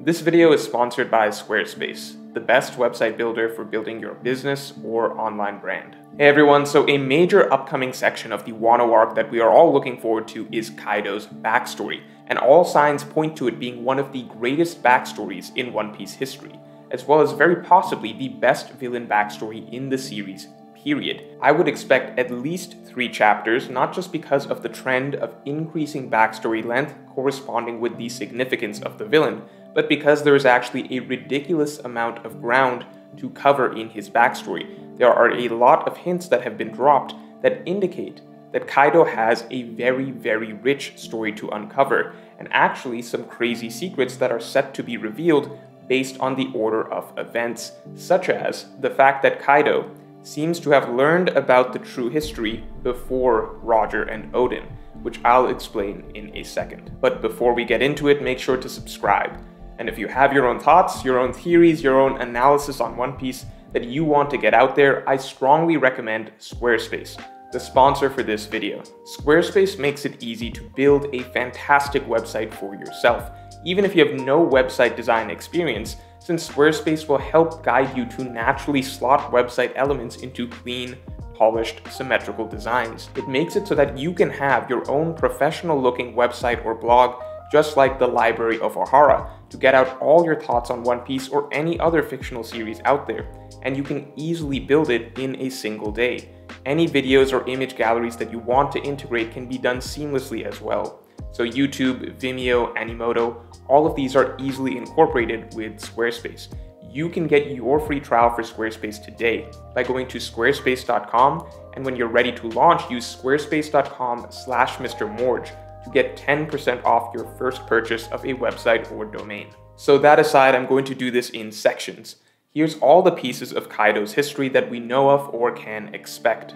This video is sponsored by Squarespace, the best website builder for building your business or online brand. Hey everyone, so a major upcoming section of the Wano arc that we are all looking forward to is Kaido's backstory, and all signs point to it being one of the greatest backstories in One Piece history, as well as very possibly the best villain backstory in the series, period. I would expect at least 3 chapters, not just because of the trend of increasing backstory length corresponding with the significance of the villain, but because there is actually a ridiculous amount of ground to cover in his backstory. There are a lot of hints that have been dropped that indicate that Kaido has a very, very rich story to uncover, and actually some crazy secrets that are set to be revealed based on the order of events, such as the fact that Kaido seems to have learned about the true history before Roger and Oden, which I'll explain in a second. But before we get into it, make sure to subscribe. And if you have your own thoughts, your own theories, your own analysis on One Piece that you want to get out there, I strongly recommend Squarespace, the sponsor for this video. Squarespace makes it easy to build a fantastic website for yourself, even if you have no website design experience, since Squarespace will help guide you to naturally slot website elements into clean, polished, symmetrical designs. It makes it so that you can have your own professional-looking website or blog, just like the Library of Ohara, to get out all your thoughts on One Piece or any other fictional series out there, and you can easily build it in a single day. Any videos or image galleries that you want to integrate can be done seamlessly as well. So YouTube, Vimeo, Animoto, all of these are easily incorporated with Squarespace. You can get your free trial for Squarespace today by going to squarespace.com, and when you're ready to launch, use squarespace.com/MrMorge to get 10% off your first purchase of a website or domain. So that aside, I'm going to do this in sections. Here's all the pieces of Kaido's history that we know of or can expect.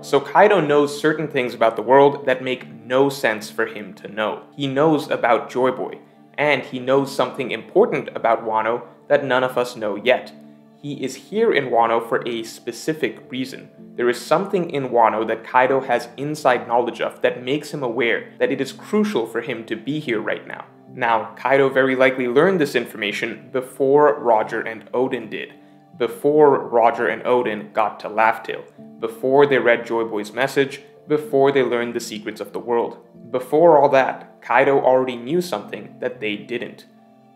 So Kaido knows certain things about the world that make no sense for him to know. He knows about Joy Boy, and he knows something important about Wano that none of us know yet. He is here in Wano for a specific reason. There is something in Wano that Kaido has inside knowledge of that makes him aware that it is crucial for him to be here right now. Now, Kaido very likely learned this information before Roger and Oden did, before Roger and Oden got to Laugh Tale, before they read Joy Boy's message, before they learned the secrets of the world. Before all that, Kaido already knew something that they didn't.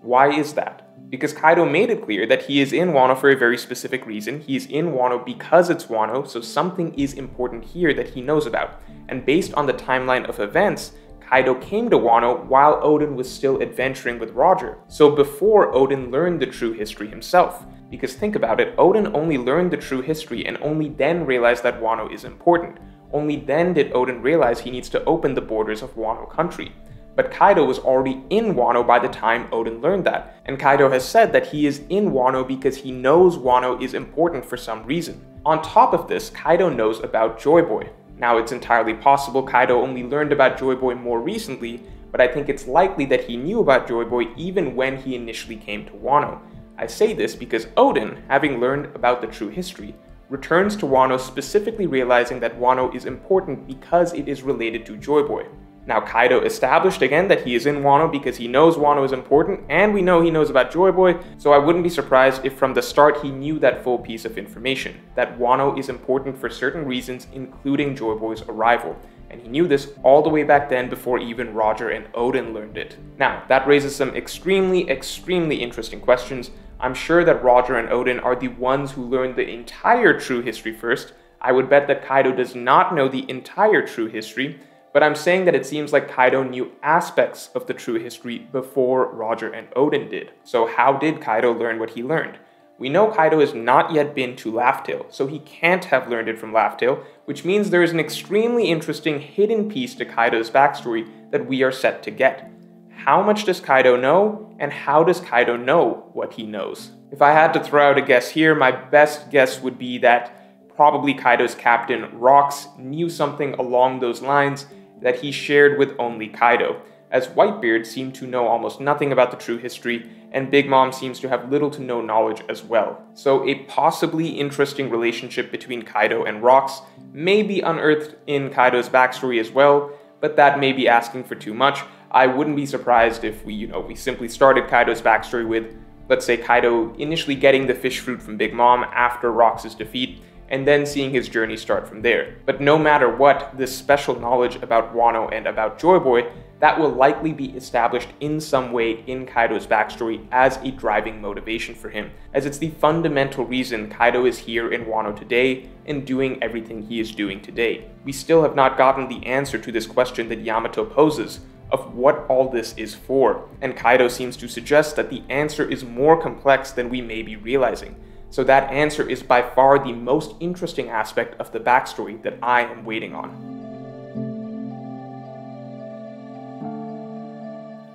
Why is that? Because Kaido made it clear that he is in Wano for a very specific reason. He is in Wano because it's Wano, so something is important here that he knows about. And based on the timeline of events, Kaido came to Wano while Oden was still adventuring with Roger. So before Oden learned the true history himself. Because think about it, Oden only learned the true history and only then realized that Wano is important. Only then did Oden realize he needs to open the borders of Wano country. But Kaido was already in Wano by the time Oden learned that, and Kaido has said that he is in Wano because he knows Wano is important for some reason. On top of this, Kaido knows about Joy Boy. Now, it's entirely possible Kaido only learned about Joy Boy more recently, but I think it's likely that he knew about Joy Boy even when he initially came to Wano. I say this because Oden, having learned about the true history, returns to Wano specifically realizing that Wano is important because it is related to Joy Boy. Now, Kaido established again that he is in Wano because he knows Wano is important, and we know he knows about Joy Boy, so I wouldn't be surprised if from the start he knew that full piece of information, that Wano is important for certain reasons, including Joy Boy's arrival. And he knew this all the way back then before even Roger and Oden learned it. Now, that raises some extremely interesting questions. I'm sure that Roger and Oden are the ones who learned the entire true history first. I would bet that Kaido does not know the entire true history, but I'm saying that it seems like Kaido knew aspects of the true history before Roger and Oden did. So how did Kaido learn what he learned? We know Kaido has not yet been to Laugh Tale, so he can't have learned it from Laugh Tale, which means there is an extremely interesting hidden piece to Kaido's backstory that we are set to get. How much does Kaido know, and how does Kaido know what he knows? If I had to throw out a guess here, my best guess would be that probably Kaido's captain, Rox, knew something along those lines that he shared with only Kaido, as Whitebeard seemed to know almost nothing about the true history, and Big Mom seems to have little to no knowledge as well. So a possibly interesting relationship between Kaido and Rox may be unearthed in Kaido's backstory as well, but that may be asking for too much. I wouldn't be surprised if we simply started Kaido's backstory with, let's say, Kaido initially getting the fish fruit from Big Mom after Rox's defeat, and then seeing his journey start from there. But no matter what, this special knowledge about Wano and about Joy Boy, that will likely be established in some way in Kaido's backstory as a driving motivation for him, as it's the fundamental reason Kaido is here in Wano today and doing everything he is doing today. We still have not gotten the answer to this question that Yamato poses, of what all this is for, and Kaido seems to suggest that the answer is more complex than we may be realizing. So that answer is by far the most interesting aspect of the backstory that I am waiting on.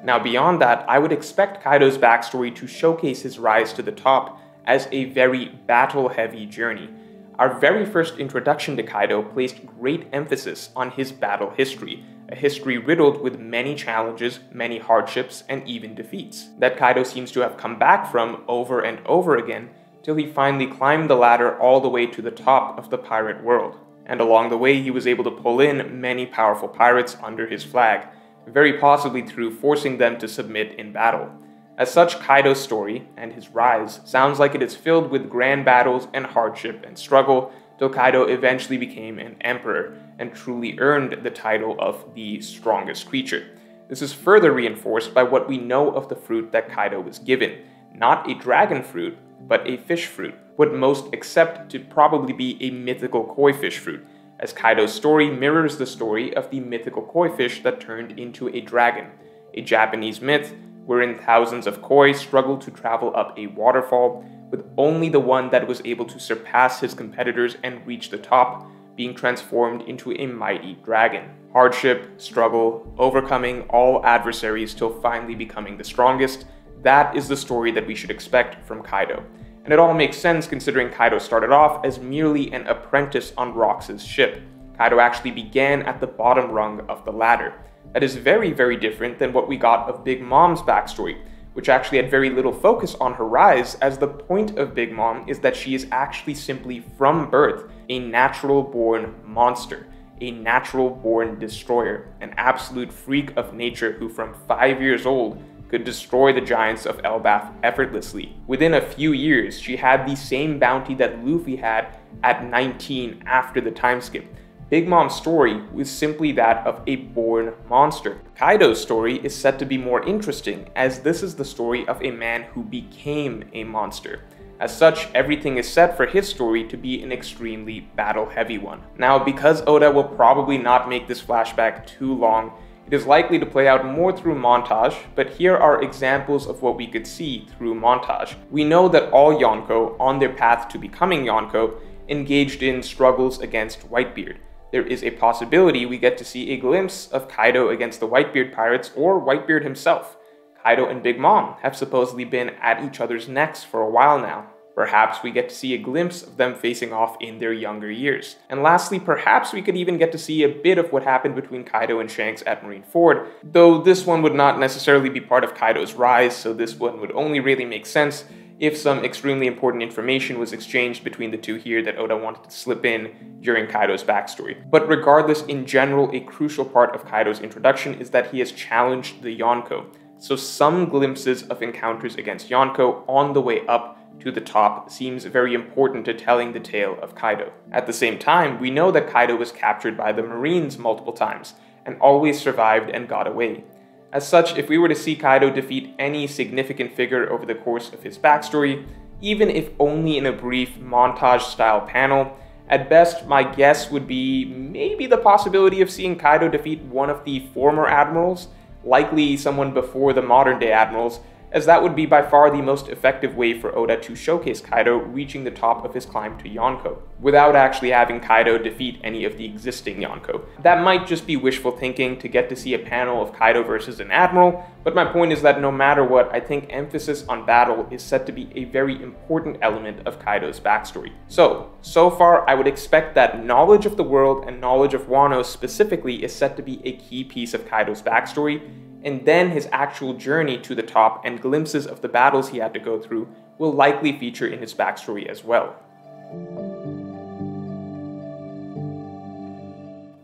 Now beyond that, I would expect Kaido's backstory to showcase his rise to the top as a very battle-heavy journey. Our very first introduction to Kaido placed great emphasis on his battle history, a history riddled with many challenges, many hardships, and even defeats, that Kaido seems to have come back from over and over again, till he finally climbed the ladder all the way to the top of the pirate world. And along the way he was able to pull in many powerful pirates under his flag, very possibly through forcing them to submit in battle. As such, Kaido's story, and his rise, sounds like it is filled with grand battles and hardship and struggle, till Kaido eventually became an emperor, and truly earned the title of the strongest creature. This is further reinforced by what we know of the fruit that Kaido was given. Not a dragon fruit, but a fish fruit, what most accept to probably be a mythical koi fish fruit, as Kaido's story mirrors the story of the mythical koi fish that turned into a dragon, a Japanese myth wherein thousands of koi struggled to travel up a waterfall, with only the one that was able to surpass his competitors and reach the top being transformed into a mighty dragon. Hardship, struggle, overcoming all adversaries till finally becoming the strongest, that is the story that we should expect from Kaido. And it all makes sense considering Kaido started off as merely an apprentice on Rox's ship. Kaido actually began at the bottom rung of the ladder. That is very, very different than what we got of Big Mom's backstory, which actually had very little focus on her rise, as the point of Big Mom is that she is actually simply from birth a natural-born monster, a natural-born destroyer, an absolute freak of nature who from 5 years old could destroy the giants of Elbaf effortlessly. Within a few years, she had the same bounty that Luffy had at 19 after the time skip. Big Mom's story was simply that of a born monster. Kaido's story is set to be more interesting, as this is the story of a man who became a monster. As such, everything is set for his story to be an extremely battle-heavy one. Now, because Oda will probably not make this flashback too long, it is likely to play out more through montage, but here are examples of what we could see through montage. We know that all Yonko, on their path to becoming Yonko, engaged in struggles against Whitebeard. There is a possibility we get to see a glimpse of Kaido against the Whitebeard pirates or Whitebeard himself. Kaido and Big Mom have supposedly been at each other's necks for a while now. Perhaps we get to see a glimpse of them facing off in their younger years. And lastly, perhaps we could even get to see a bit of what happened between Kaido and Shanks at Marineford, though this one would not necessarily be part of Kaido's rise, so this one would only really make sense if some extremely important information was exchanged between the two here that Oda wanted to slip in during Kaido's backstory. But regardless, in general, a crucial part of Kaido's introduction is that he has challenged the Yonko. So some glimpses of encounters against Yonko on the way up to the top seems very important to telling the tale of Kaido. At the same time, we know that Kaido was captured by the Marines multiple times, and always survived and got away. As such, if we were to see Kaido defeat any significant figure over the course of his backstory, even if only in a brief montage-style panel, at best my guess would be maybe the possibility of seeing Kaido defeat one of the former admirals, likely someone before the modern-day admirals, as that would be by far the most effective way for Oda to showcase Kaido reaching the top of his climb to Yonko, without actually having Kaido defeat any of the existing Yonko. That might just be wishful thinking to get to see a panel of Kaido versus an admiral, but my point is that no matter what, I think emphasis on battle is set to be a very important element of Kaido's backstory. So far I would expect that knowledge of the world and knowledge of Wano specifically is set to be a key piece of Kaido's backstory, and then his actual journey to the top and glimpses of the battles he had to go through will likely feature in his backstory as well.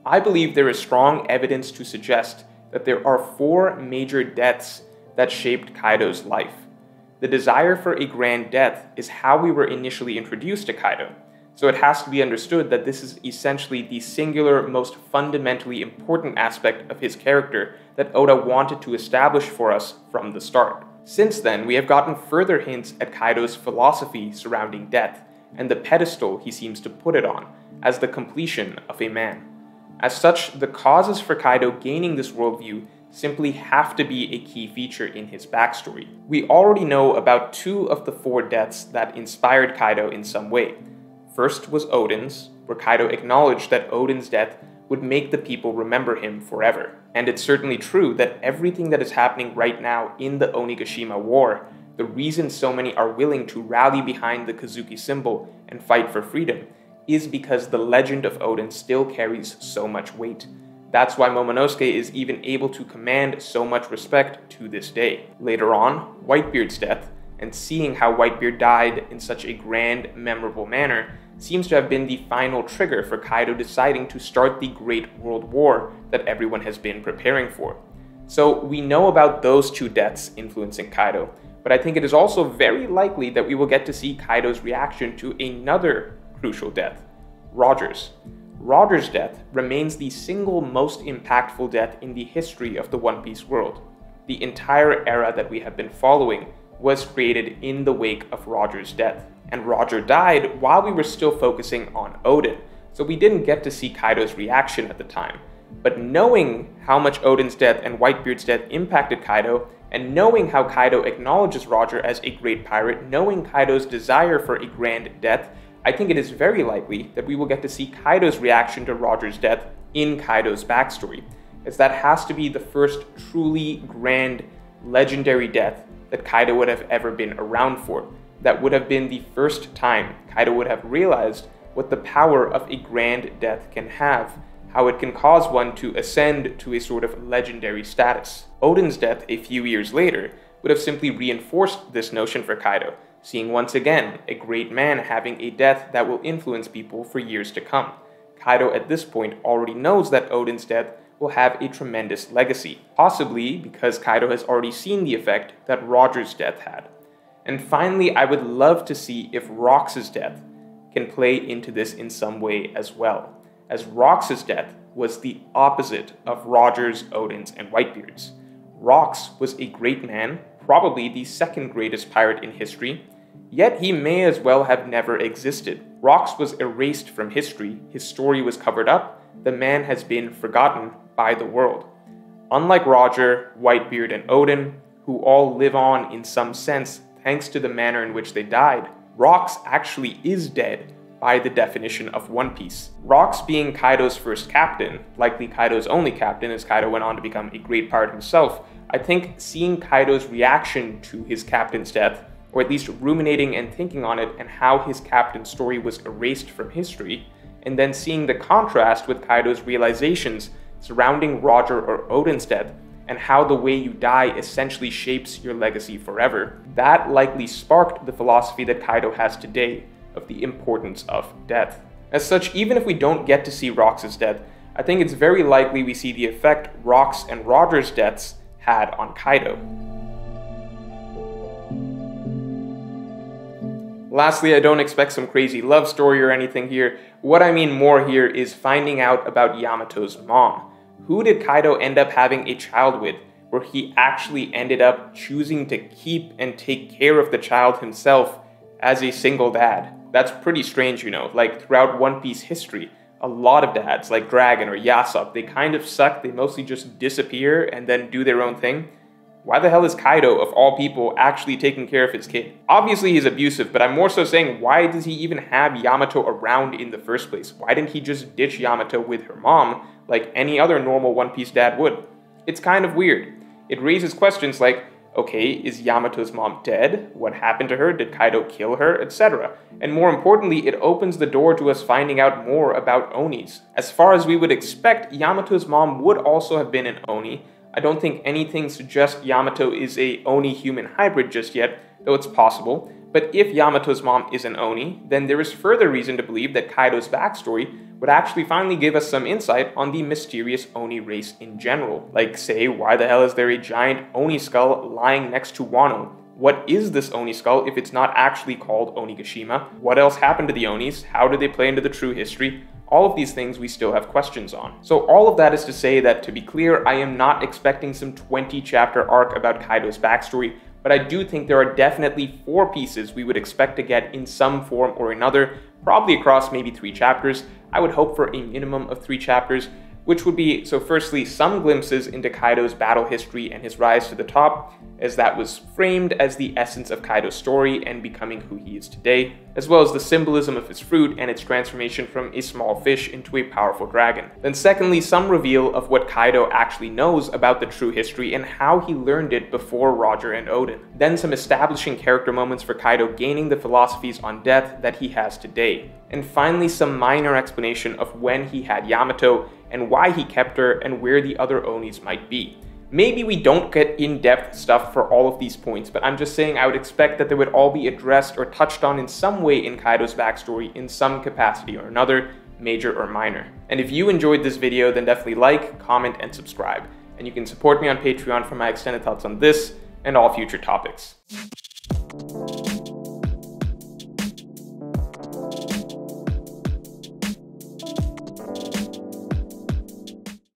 I believe there is strong evidence to suggest that there are 4 major deaths that shaped Kaido's life. The desire for a grand death is how we were initially introduced to Kaido, so it has to be understood that this is essentially the singular, most fundamentally important aspect of his character that Oda wanted to establish for us from the start. Since then, we have gotten further hints at Kaido's philosophy surrounding death, and the pedestal he seems to put it on, as the completion of a man. As such, the causes for Kaido gaining this worldview simply have to be a key feature in his backstory. We already know about 2 of the 4 deaths that inspired Kaido in some way. First was Oden's, where Kaido acknowledged that Oden's death would make the people remember him forever. And it's certainly true that everything that is happening right now in the Onigashima War, the reason so many are willing to rally behind the Kozuki symbol and fight for freedom, is because the legend of Oden still carries so much weight. That's why Momonosuke is even able to command so much respect to this day. Later on, Whitebeard's death, and seeing how Whitebeard died in such a grand, memorable manner, seems to have been the final trigger for Kaido deciding to start the Great World War that everyone has been preparing for. So we know about those 2 deaths influencing Kaido, but I think it is also very likely that we will get to see Kaido's reaction to another crucial death, Roger's. Roger's death remains the single most impactful death in the history of the One Piece world. The entire era that we have been following was created in the wake of Roger's death, and Roger died while we were still focusing on Oden, so we didn't get to see Kaido's reaction at the time. But knowing how much Oden's death and Whitebeard's death impacted Kaido, and knowing how Kaido acknowledges Roger as a great pirate, knowing Kaido's desire for a grand death, I think it is very likely that we will get to see Kaido's reaction to Roger's death in Kaido's backstory, as that has to be the first truly grand, legendary death that Kaido would have ever been around for. That would have been the first time Kaido would have realized what the power of a grand death can have, how it can cause one to ascend to a sort of legendary status. Oden's death a few years later would have simply reinforced this notion for Kaido, seeing once again a great man having a death that will influence people for years to come. Kaido at this point already knows that Oden's death will have a tremendous legacy, possibly because Kaido has already seen the effect that Roger's death had. And finally, I would love to see if Rox's death can play into this in some way as well, as Rox's death was the opposite of Roger's, Oden's, and Whitebeard's. Rox was a great man, probably the second greatest pirate in history, yet he may as well have never existed. Rox was erased from history, his story was covered up, the man has been forgotten by the world. Unlike Roger, Whitebeard, and Oden, who all live on in some sense thanks to the manner in which they died, Rox actually is dead by the definition of One Piece. Rox being Kaido's first captain, likely Kaido's only captain as Kaido went on to become a great pirate himself, I think seeing Kaido's reaction to his captain's death, or at least ruminating and thinking on it and how his captain's story was erased from history, and then seeing the contrast with Kaido's realizations surrounding Roger or Oden's death, and how the way you die essentially shapes your legacy forever, that likely sparked the philosophy that Kaido has today of the importance of death. As such, even if we don't get to see Rox's death, I think it's very likely we see the effect Rox and Roger's deaths had on Kaido. Lastly, I don't expect some crazy love story or anything here. What I mean more here is finding out about Yamato's mom. Who did Kaido end up having a child with, where he actually ended up choosing to keep and take care of the child himself as a single dad? That's pretty strange, you know. Like, throughout One Piece history, a lot of dads, like Dragon or Yasop, they kind of suck, they mostly just disappear and then do their own thing. Why the hell is Kaido, of all people, actually taking care of his kid? Obviously he's abusive, but I'm more so saying, why does he even have Yamato around in the first place? Why didn't he just ditch Yamato with her mom, like any other normal One Piece dad would? It's kind of weird. It raises questions like, okay, is Yamato's mom dead? What happened to her? Did Kaido kill her? Etc. And more importantly, it opens the door to us finding out more about Onis. As far as we would expect, Yamato's mom would also have been an Oni. I don't think anything suggests Yamato is a Oni-human hybrid just yet, though it's possible. But if Yamato's mom is an Oni, then there is further reason to believe that Kaido's backstory would actually finally give us some insight on the mysterious Oni race in general. Like, say, why the hell is there a giant Oni skull lying next to Wano? What is this Oni skull if it's not actually called Onigashima? What else happened to the Onis? How do they play into the true history? All of these things we still have questions on. So all of that is to say that, to be clear, I am not expecting some 20-chapter arc about Kaido's backstory, but I do think there are definitely 4 pieces we would expect to get in some form or another, probably across maybe 3 chapters. I would hope for a minimum of 3 chapters, which would be, so firstly, some glimpses into Kaido's battle history and his rise to the top, as that was framed as the essence of Kaido's story and becoming who he is today, as well as the symbolism of his fruit and its transformation from a small fish into a powerful dragon. Then secondly, some reveal of what Kaido actually knows about the true history and how he learned it before Roger and Oden. Then some establishing character moments for Kaido gaining the philosophies on death that he has today. And finally, some minor explanation of when he had Yamato and why he kept her and where the other Onis might be. Maybe we don't get in-depth stuff for all of these points, but I'm just saying I would expect that they would all be addressed or touched on in some way in Kaido's backstory in some capacity or another, major or minor. And if you enjoyed this video, then definitely like, comment, and subscribe. And you can support me on Patreon for my extended thoughts on this and all future topics.